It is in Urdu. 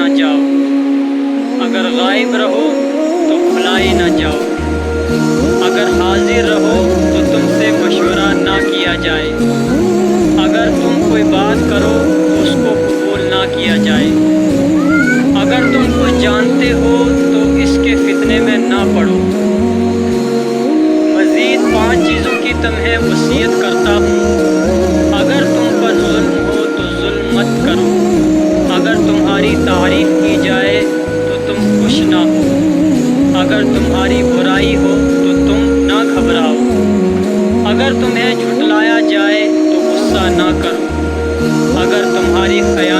نہ جاؤ، اگر غائب رہو تو بھلائے نہ جاؤ، اگر حاضر رہو تو تم سے مشورہ نہ کیا جائے، اگر تم کوئی بات کرو تو اس کو قبول نہ کیا جائے، اگر تم کو جانتے ہو تو اس کے فتنے میں نہ پڑو۔ مزید 5 چیزوں کی تمہیں وصیت کرتا ہوں، اگر تم پر ظلم ہو تو ظلم مت کرو، اگر تمہاری تعریف کی جائے تو تم خوش نہ ہو، اگر تمہاری برائی ہو تو تم نہ گھبراؤ، اگر تمہیں جھٹلایا جائے تو غصہ نہ کرو، اگر تمہاری خیانت